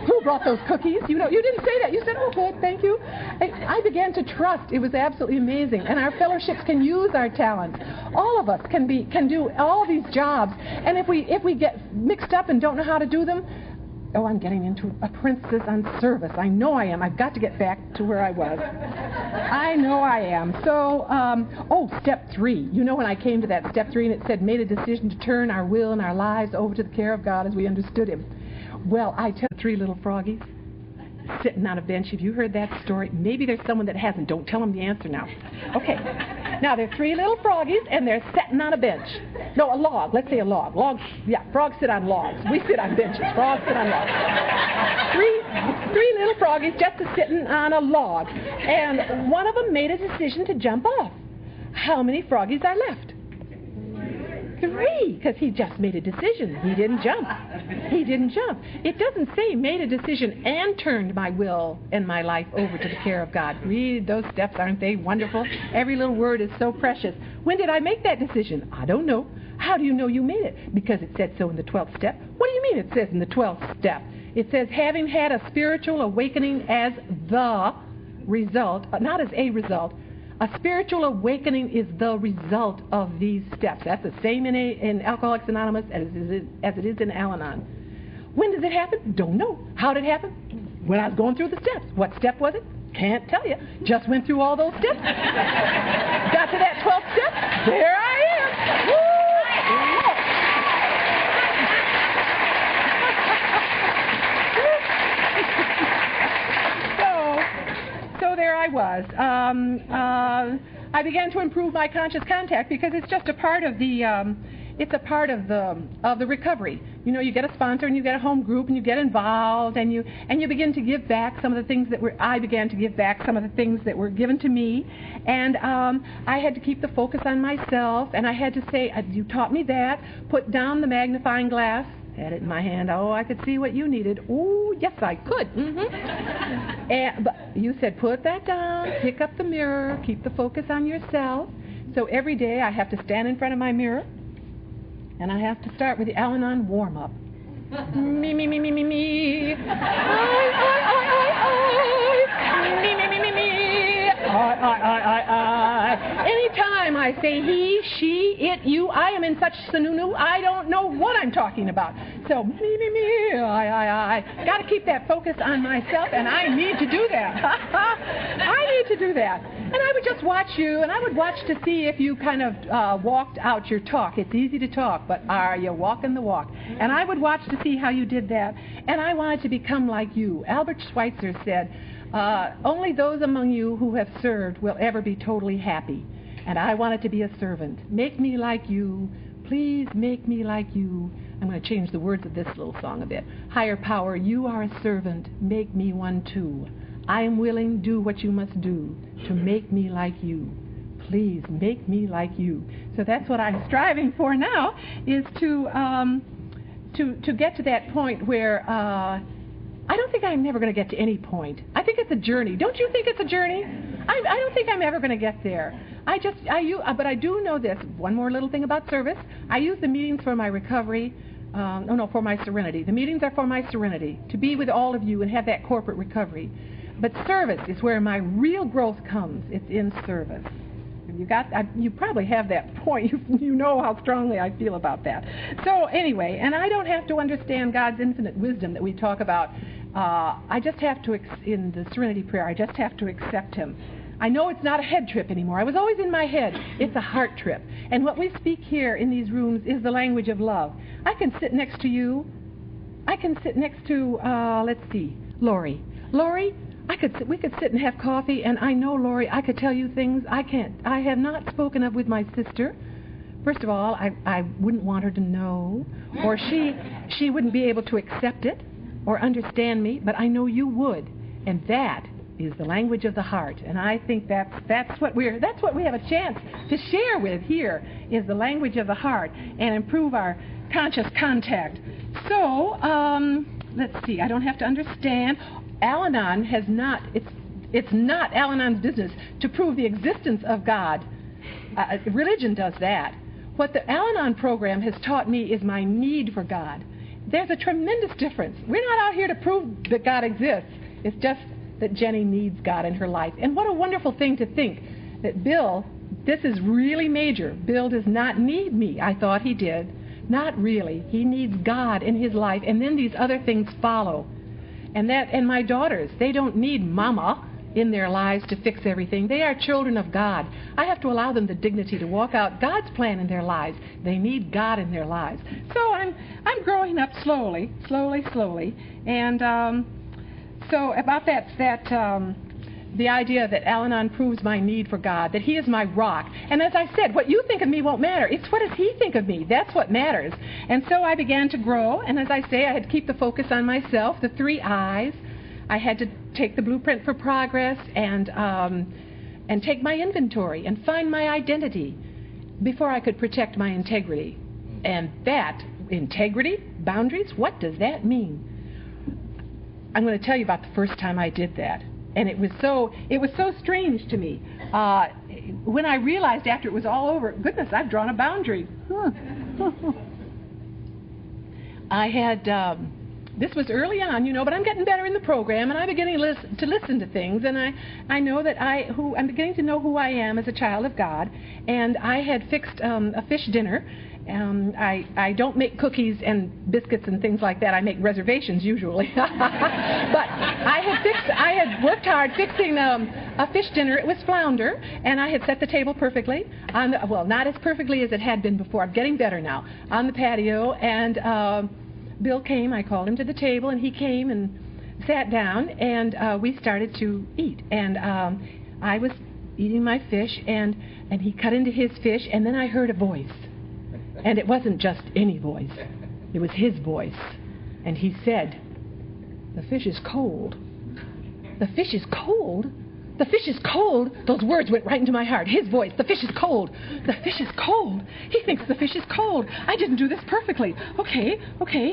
Speaker 1: Who brought those cookies? You know, you didn't say that. You said, oh, good, thank you. I began to trust. It was absolutely amazing. And our fellowships can use our talents. All of us can do all these jobs. And if we get mixed up and don't know how to do them, oh, I'm getting into a princess on service. I know I am. I've got to get back to where I was. I know I am. So, step 3. You know, when I came to that step 3 and it said, made a decision to turn our will and our lives over to the care of God as we understood Him. Well, I tell 3 little froggies sitting on a bench. Have you heard that story? Maybe there's someone that hasn't. Don't tell them the answer now. Okay. Now, there are 3 little froggies, and they're sitting on a bench. No, a log. Let's say a log. Logs, yeah, frogs sit on logs. We sit on benches. Frogs sit on logs. Three little froggies just sitting on a log. And one of them made a decision to jump off. How many froggies are left? 3, because he just made a decision. He didn't jump. He didn't jump. It doesn't say made a decision and turned my will and my life over to the care of God. Read those steps, aren't they wonderful? Every little word is so precious. When did I make that decision? I don't know. How do you know you made it? Because it said so in the 12th step. What do you mean it says in the 12th step? It says having had a spiritual awakening as the result, not as a result. A spiritual awakening is the result of these steps. That's the same in Alcoholics Anonymous as it is in Al-Anon. When does it happen? Don't know. How did it happen? When I was going through the steps. What step was it? Can't tell you. Just went through all those steps. Got to that 12th step. There I am. Woo! So there I was. I began to improve my conscious contact because it's just a part of the recovery. You know, you get a sponsor and you get a home group and you get involved and you begin to give back some of the things I began to give back some of the things that were given to me, and I had to keep the focus on myself, and I had to say, you taught me that. Put down the magnifying glass. Had it in my hand. Oh, I could see what you needed. Oh, yes, I could. But you said, put that down, pick up the mirror, keep the focus on yourself. So every day I have to stand in front of my mirror, and I have to start with the Al-Anon warm-up. Me, me, me, me, me, me. I. Me, me, me, me, me. I. Anytime I say he, she, it, you, I am in such sununu, I don't know what I'm talking about. So, me, I. Got to keep that focus on myself, and I need to do that. I need to do that. And I would just watch you, and I would watch to see if you kind of walked out your talk. It's easy to talk, but are you walking the walk? And I would watch to see how you did that. And I wanted to become like you. Albert Schweitzer said, only those among you who have served will ever be totally happy. And I wanted to be a servant. Make me like you. Please make me like you. I'm going to change the words of this little song a bit. Higher power, you are a servant, make me one too. I am willing, do what you must do to make me like you. Please make me like you. So that's what I'm striving for now, is to get to that point where I don't think I'm never going to get to any point. I think it's a journey. Don't you think it's a journey? I don't think I'm ever going to get there. But I do know this. One more little thing about service. I use the meetings for my recovery. For my serenity. The meetings are for my serenity, to be with all of you and have that corporate recovery. But service is where my real growth comes. It's in service. You probably have that point. You know how strongly I feel about that. So anyway, and I don't have to understand God's infinite wisdom that we talk about. I just have to, in the Serenity Prayer, I just have to accept Him. I know it's not a head trip anymore. I was always in my head. It's a heart trip. And what we speak here in these rooms is the language of love. I can sit next to you. I can sit next to, Lori. Lori, we could sit and have coffee, and I know, Lori, I could tell you things I have not spoken of with my sister. First of all, I wouldn't want her to know, or she wouldn't be able to accept it or understand me, but I know you would, and that is the language of the heart. And I think that's what we have a chance to share with here, is the language of the heart and improve our conscious contact. So let's see. I don't have to understand. Al-Anon has not. It's not Al-Anon's business to prove the existence of God. Religion does that. What the Al-Anon program has taught me is my need for God. There's a tremendous difference. We're not out here to prove that God exists. It's just that Jennie needs God in her life. And what a wonderful thing to think that Bill, this is really major. Bill does not need me. I thought he did. Not really. He needs God in his life, and then these other things follow. And my daughters, they don't need mama in their lives to fix everything. They are children of God. I have to allow them the dignity to walk out God's plan in their lives. They need God in their lives. So I'm growing up slowly. And so about the idea that Al-Anon proves my need for God, that He is my rock. And as I said, what you think of me won't matter. It's what does He think of me. That's what matters. And so I began to grow, and as I say, I had to keep the focus on myself, the 3 I's. I had to take the blueprint for progress and take my inventory and find my identity before I could protect my integrity. And that, integrity, boundaries, what does that mean? I'm going to tell you about the first time I did that. And it was so strange to me. When I realized after it was all over, goodness, I've drawn a boundary. I had, this was early on, but I'm getting better in the program, and I'm beginning to listen to things, and I know that I'm beginning to know who I am as a child of God, and I had fixed a fish dinner. I don't make cookies and biscuits and things like that. I make reservations usually. But I had worked hard fixing a fish dinner. It was flounder, and I had set the table perfectly. Not as perfectly as it had been before. I'm getting better now. On the patio, and Bill came. I called him to the table, and he came and sat down, and we started to eat. And I was eating my fish, and he cut into his fish, and then I heard a voice. And it wasn't just any voice. It was his voice. And he said, "The fish is cold." "The fish is cold? The fish is cold?" Those words went right into my heart. His voice, "The fish is cold. The fish is cold. He thinks the fish is cold. I didn't do this perfectly. Okay.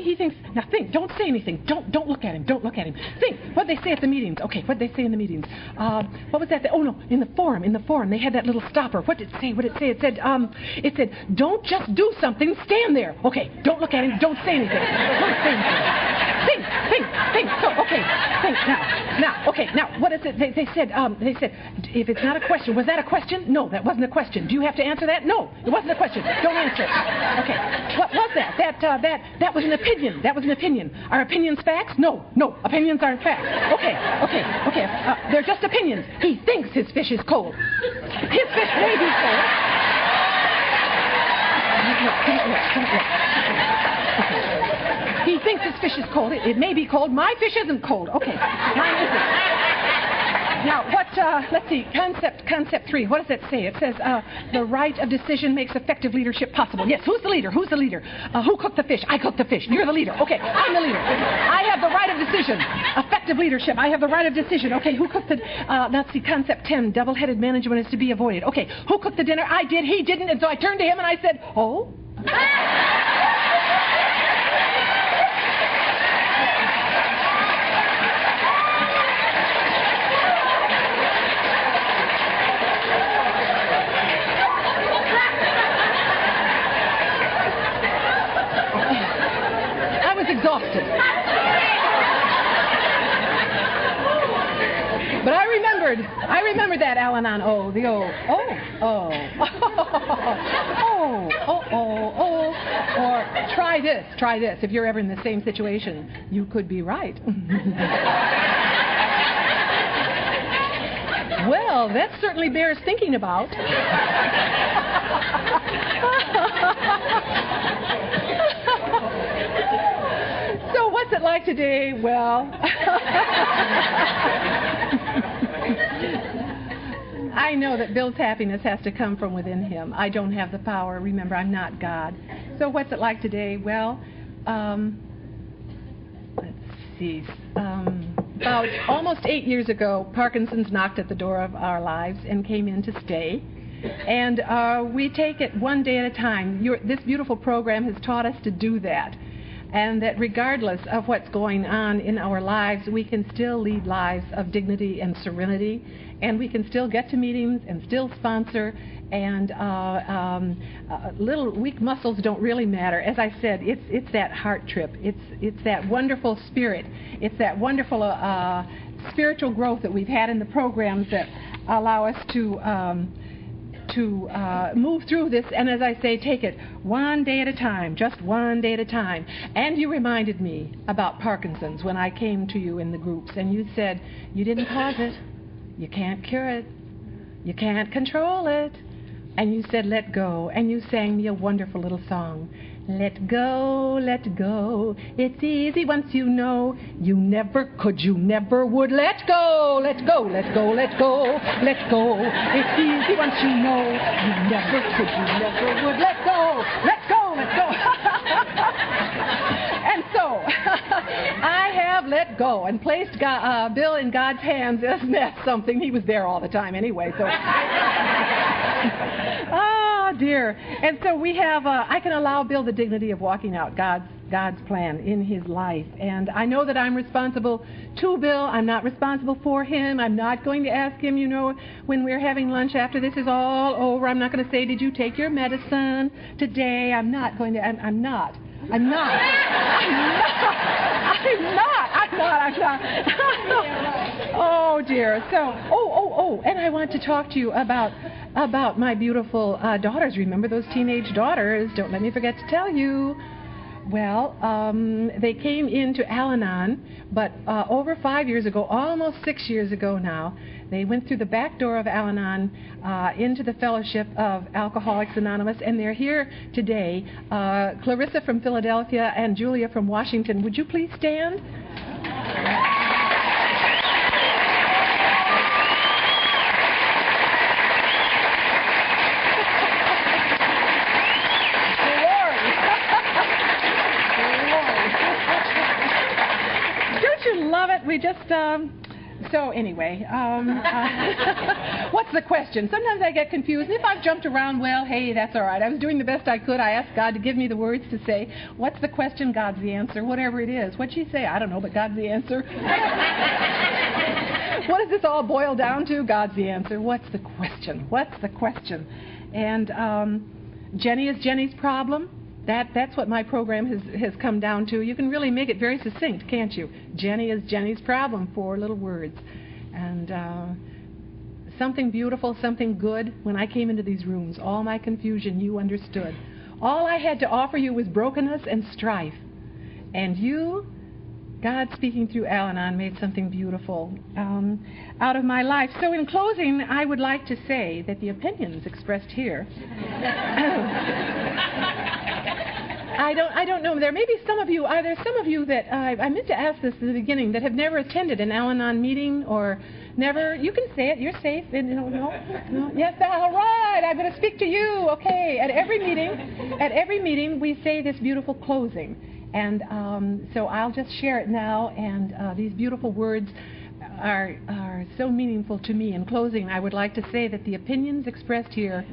Speaker 1: He thinks, now think, don't say anything. Don't look at him. Don't look at him. Think, what they say at the meetings. Okay, what they say in the meetings. What was that? Oh, no, in the forum, they had that little stopper. What did it say? It said, don't just do something, stand there. Okay, don't look at him. Don't say anything. Don't say anything. Think. So, okay, think now. Okay, now, what is it? They said, if it's not a question, was that a question? No, that wasn't a question. Do you have to answer that? No, it wasn't a question. Don't answer it. Okay, what was that? That was an opinion. That was an opinion. Are opinions facts? No, opinions aren't facts. Okay. They're just opinions. He thinks his fish is cold. His fish may be cold. Don't look. Okay. He thinks his fish is cold. It may be cold. My fish isn't cold. Okay, mine isn't. Now, what's let's see, concept 3. What does it say? It says, the right of decision makes effective leadership possible. Yes, who's the leader? Who's the leader? Who cooked the fish? I cooked the fish. You're the leader. Okay, I'm the leader. I have the right of decision. Effective leadership. I have the right of decision. Okay, who cooked the, let's see, concept 10. Double-headed management is to be avoided. Okay, who cooked the dinner? I did. He didn't. And so I turned to him and I said, oh? Exhausted. But I remembered that Al-Anon, the or try this. If you're ever in the same situation, you could be right. Well, that certainly bears thinking about. So what's it like today? Well, I know that Bill's happiness has to come from within him. I don't have the power. Remember, I'm not God. So what's it like today? Well, let's see. About almost 8 years ago, Parkinson's knocked at the door of our lives and came in to stay. And we take it one day at a time. This beautiful program has taught us to do that. And that regardless of what's going on in our lives, we can still lead lives of dignity and serenity, and we can still get to meetings and still sponsor, and little weak muscles don't really matter. As I said, it's that heart trip. It's that wonderful spirit. It's that wonderful spiritual growth that we've had in the programs that allow us to move through this, and as I say, take it one day at a time, just one day at a time. And you reminded me about Parkinson's when I came to you in the groups, and you said, you didn't cause it, you can't cure it, you can't control it. And you said, let go, and you sang me a wonderful little song. Let go, it's easy once you know. You never could, you never would. Let go, let go. It's easy once you know. You never could, you never would. Let go. And so, I have let go and placed Bill in God's hands. Isn't that something? He was there all the time anyway, so... Oh, dear. And so we have, I can allow Bill the dignity of walking out God's plan in his life. And I know that I'm responsible to Bill. I'm not responsible for him. I'm not going to ask him, when we're having lunch after this is all over. I'm not going to say, did you take your medicine today? I'm not going to, I'm not. Oh, dear. So, and I want to talk to you about my beautiful daughters. Remember those teenage daughters? Don't let me forget to tell you. Well, they came into Al-Anon, but over 5 years ago, almost 6 years ago now, they went through the back door of Al-Anon into the Fellowship of Alcoholics Anonymous, and they're here today. Clarissa from Philadelphia and Julia from Washington. Would you please stand? Love it. We just, so anyway, what's the question? Sometimes I get confused. If I've jumped around, well, hey, that's all right. I was doing the best I could. I asked God to give me the words to say. What's the question? God's the answer. Whatever it is. What'd she say? I don't know, but God's the answer. What does this all boil down to? God's the answer. What's the question? And Jennie is Jennie's problem. That's what my program has come down to. You can really make it very succinct, can't you? Jennie is Jennie's problem, 4 little words. And something beautiful, something good. When I came into these rooms, all my confusion, you understood. All I had to offer you was brokenness and strife. And you, God speaking through Al-Anon, made something beautiful out of my life. So in closing, I would like to say that the opinions expressed here... I don't know. There may be some of you. Are there some of you that I meant to ask this at the beginning that have never attended an Al-Anon meeting or Never, you can say it, you're safe. And, no. Yes, all right, I'm going to speak to you. Okay, at every meeting, we say this beautiful closing. And so I'll just share it now, and these beautiful words are so meaningful to me. In closing, I would like to say that the opinions expressed here,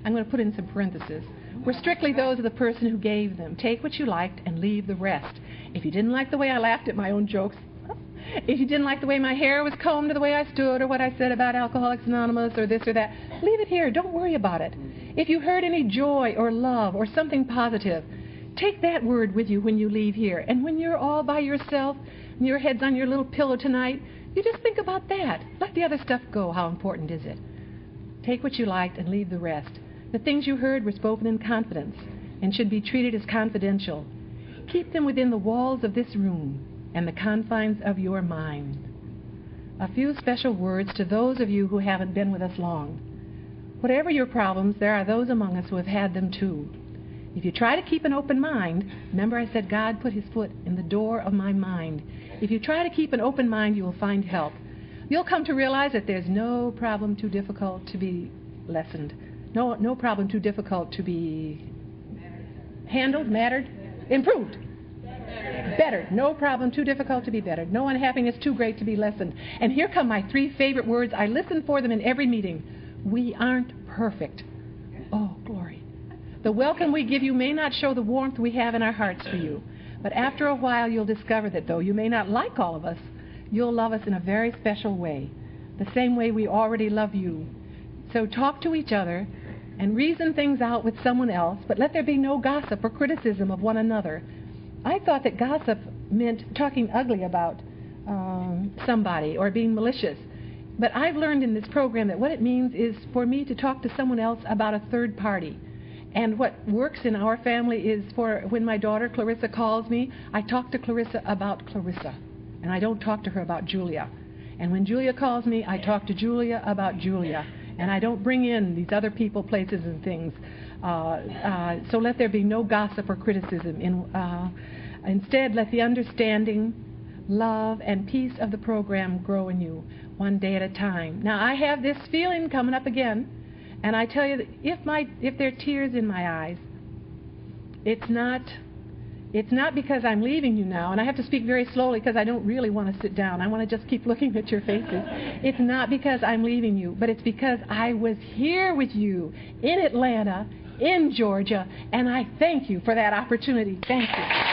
Speaker 1: I'm going to put in some parentheses, were strictly those of the person who gave them. Take what you liked and leave the rest. If you didn't like the way I laughed at my own jokes, if you didn't like the way my hair was combed or the way I stood or what I said about Alcoholics Anonymous or this or that, leave it here. Don't worry about it. If you heard any joy or love or something positive, take that word with you when you leave here. And when you're all by yourself and your head's on your little pillow tonight, you just think about that. Let the other stuff go. How important is it? Take what you liked and leave the rest. The things you heard were spoken in confidence and should be treated as confidential. Keep them within the walls of this room and the confines of your mind. A few special words to those of you who haven't been with us long. Whatever your problems, there are those among us who have had them too. If you try to keep an open mind, remember I said God put his foot in the door of my mind. If you try to keep an open mind, you will find help. You'll come to realize that there's no problem too difficult to be lessened. No problem too difficult to be handled, mattered, improved. Bettered. No problem too difficult to be bettered. No unhappiness too great to be lessened. And here come my 3 favorite words. I listen for them in every meeting. We aren't perfect. Oh, glory. The welcome we give you may not show the warmth we have in our hearts for you. But after a while, you'll discover that though you may not like all of us, you'll love us in a very special way, the same way we already love you. So talk to each other and reason things out with someone else, but let there be no gossip or criticism of one another. I thought that gossip meant talking ugly about somebody or being malicious. But I've learned in this program that what it means is for me to talk to someone else about a third party. And what works in our family is for when my daughter Clarissa calls me, I talk to Clarissa about Clarissa. And I don't talk to her about Julia. And when Julia calls me, I talk to Julia about Julia. And I don't bring in these other people, places, and things. So let there be no gossip or criticism. Instead, let the understanding, love, and peace of the program grow in you, one day at a time. Now, I have this feeling coming up again, and I tell you that if there are tears in my eyes, it's not because I'm leaving you now, and I have to speak very slowly because I don't really want to sit down. I want to just keep looking at your faces. It's not because I'm leaving you, but it's because I was here with you in Atlanta, in Georgia, and I thank you for that opportunity. Thank you.